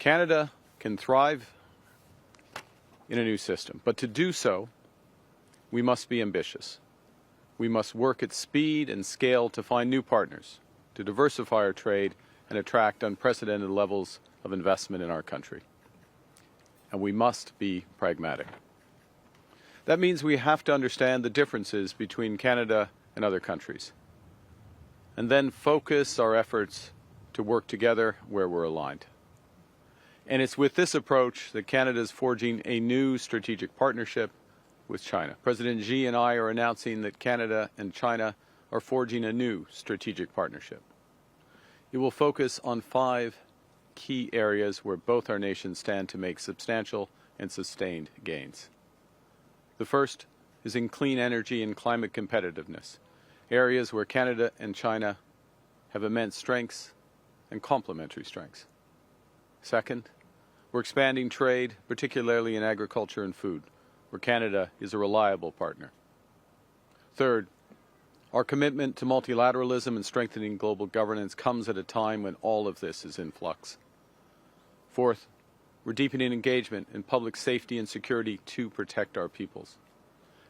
Canada can thrive in a new system, but to do so, we must be ambitious. We must work at speed and scale to find new partners, to diversify our trade and attract unprecedented levels of investment in our country. And we must be pragmatic. That means we have to understand the differences between Canada and other countries, and then focus our efforts to work together where we're aligned. And it's with this approach that Canada is forging a new strategic partnership with China. President Xi and I are announcing that Canada and China are forging a new strategic partnership. It will focus on 5 key areas where both our nations stand to make substantial and sustained gains. The first is in clean energy and climate competitiveness, areas where Canada and China have immense strengths and complementary strengths. Second, we're expanding trade, particularly in agriculture and food, where Canada is a reliable partner. Third, our commitment to multilateralism and strengthening global governance comes at a time when all of this is in flux. Fourth, we're deepening engagement in public safety and security to protect our peoples.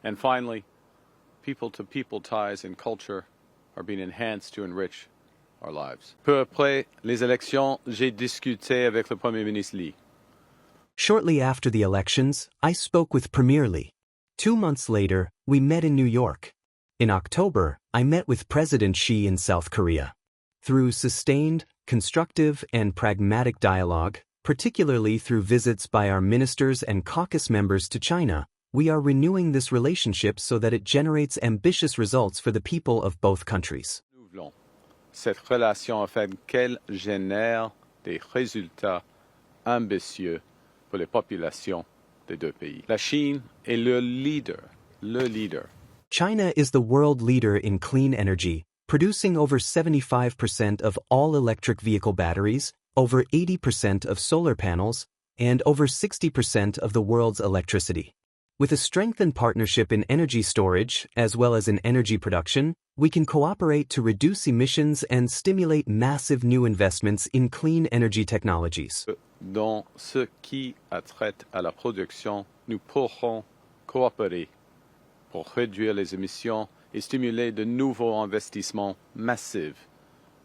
And finally, people-to-people ties and culture are being enhanced to enrich our lives. Peu après les élections, j'ai discuté avec le Premier ministre Lee. Shortly after the elections, I spoke with Premier Lee. 2 months later, we met in New York. In October, I met with President Xi in South Korea. Through sustained, constructive, and pragmatic dialogue, particularly through visits by our ministers and caucus members to China, we are renewing this relationship so that it generates ambitious results for the people of both countries. Cette relation afin qu'elle génère des résultats ambitieux pour les populations des deux pays. La Chine est le leader. China is the world leader in clean energy, producing over 75% of all electric vehicle batteries, over 80% of solar panels, and over 60% of the world's electricity. With a strengthened partnership in energy storage, as well as in energy production, we can cooperate to reduce emissions and stimulate massive new investments in clean energy technologies. Dans ce qui a trait à la production, nous pourrons coopérer pour réduire les émissions et stimuler de nouveaux investissements massifs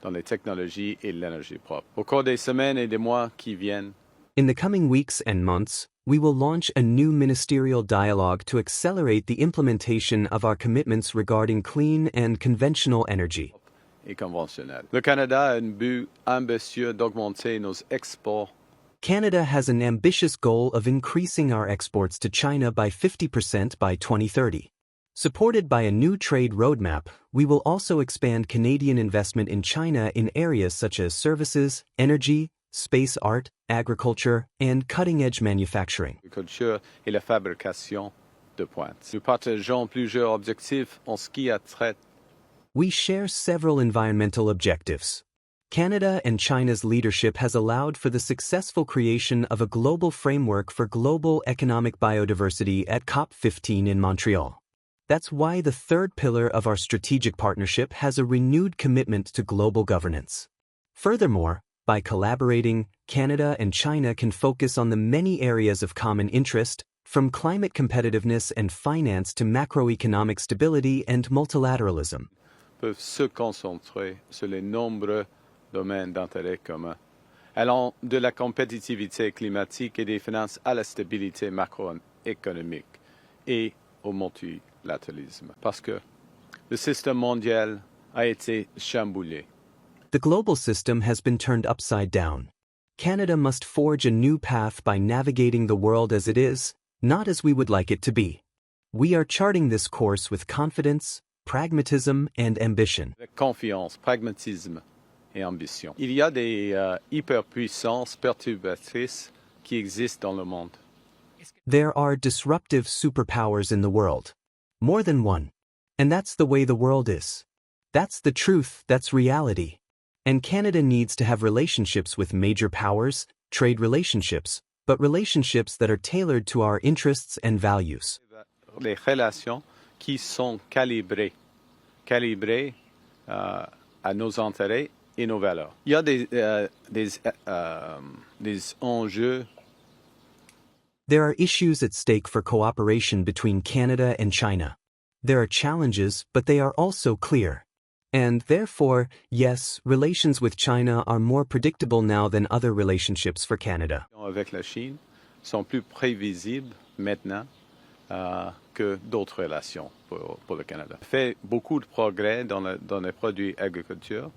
dans les technologies et l'énergie propre. Au cours des semaines et des mois qui viennent, in the coming weeks and months, we will launch a new ministerial dialogue to accelerate the implementation of our commitments regarding clean and conventional energy. Et conventionnel. Le Canada a un but ambitieux d'augmenter nos exports. Canada has an ambitious goal of increasing our exports to China by 50% by 2030. Supported by a new trade roadmap, we will also expand Canadian investment in China in areas such as services, energy, space art, agriculture, and cutting-edge manufacturing. L'agriculture et la fabrication de pointe. Nous partageons plusieurs objectifs en ce qui a trait. We share several environmental objectives. Canada and China's leadership has allowed for the successful creation of a global framework for global economic biodiversity at COP15 in Montreal. That's why the third pillar of our strategic partnership has a renewed commitment to global governance. Furthermore, by collaborating, Canada and China can focus on the many areas of common interest, from climate competitiveness and finance to macroeconomic stability and multilateralism. Peuvent se concentrer sur les nombreux domaines d'intérêt commun, allant de la compétitivité climatique et des finances à la stabilité macroéconomique et au multilatéralisme. Parce que le système mondial a été chamboulé. The global system has been turned upside down. Canada must forge a new path by navigating the world as it is, not as we would like it to be. We are charting this course with confidence, pragmatism, and ambition. Avec confiance, pragmatisme et ambition. Il y a des hyperpuissances perturbatrices qui existent dans le monde. There are disruptive superpowers in the world. More than one. And that's the way the world is. That's the truth, that's reality. And Canada needs to have relationships with major powers, trade relationships, but relationships that are tailored to our interests and values. Les relations qui sont calibrées à nos intérêts et nos valeurs. Il y a des enjeux. There are issues at stake for cooperation between Canada and China. There are challenges, but they are also clear. And therefore, yes, relations with China are more predictable now than other relationships for Canada. Avec la Chine sont plus prévisibles maintenant que d'autres relations pour le Canada. On fait beaucoup de progrès dans les produits agriculture.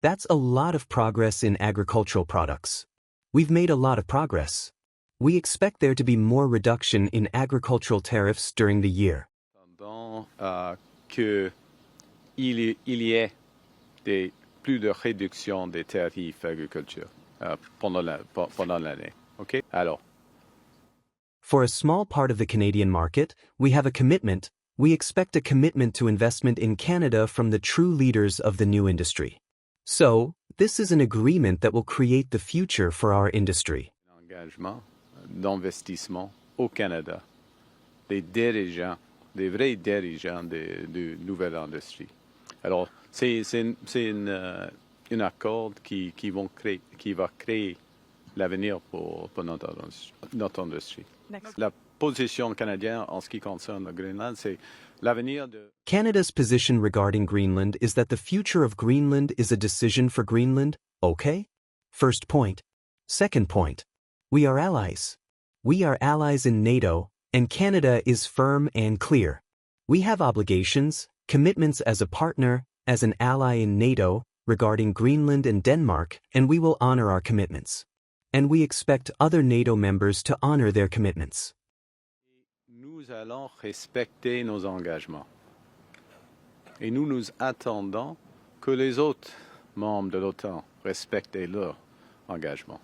That's a lot of progress in agricultural products. We've made a lot of progress. We expect there to be more reduction in agricultural tariffs during the year. Pendant qu'il y ait plus de réduction des tarifs agriculture pendant l'année. Okay? Alors, for a small part of the Canadian market, we have a commitment. We expect a commitment to investment in Canada from the true leaders of the new industry. So, this is an agreement that will create the future for our industry. Engagement d'investissement au Canada, des dirigeants, des vrais dirigeants de nouvelle industrie. Alors, c'est un accord qui va créer l'avenir pour notre industrie. La position canadienne en ce qui concerne le Greenland, c'est l'avenir de... Canada's position regarding Greenland is that the future of Greenland is a decision for Greenland, okay? First point. Second point. We are allies. We are allies in NATO, and Canada is firm and clear. We have obligations, commitments as a partner, as an ally in NATO, regarding Greenland and Denmark, and we will honor our commitments. And we expect other NATO members to honor their commitments. Nous allons respecter nos engagements. Et nous attendons que les autres membres de l'OTAN respectent leurs engagements.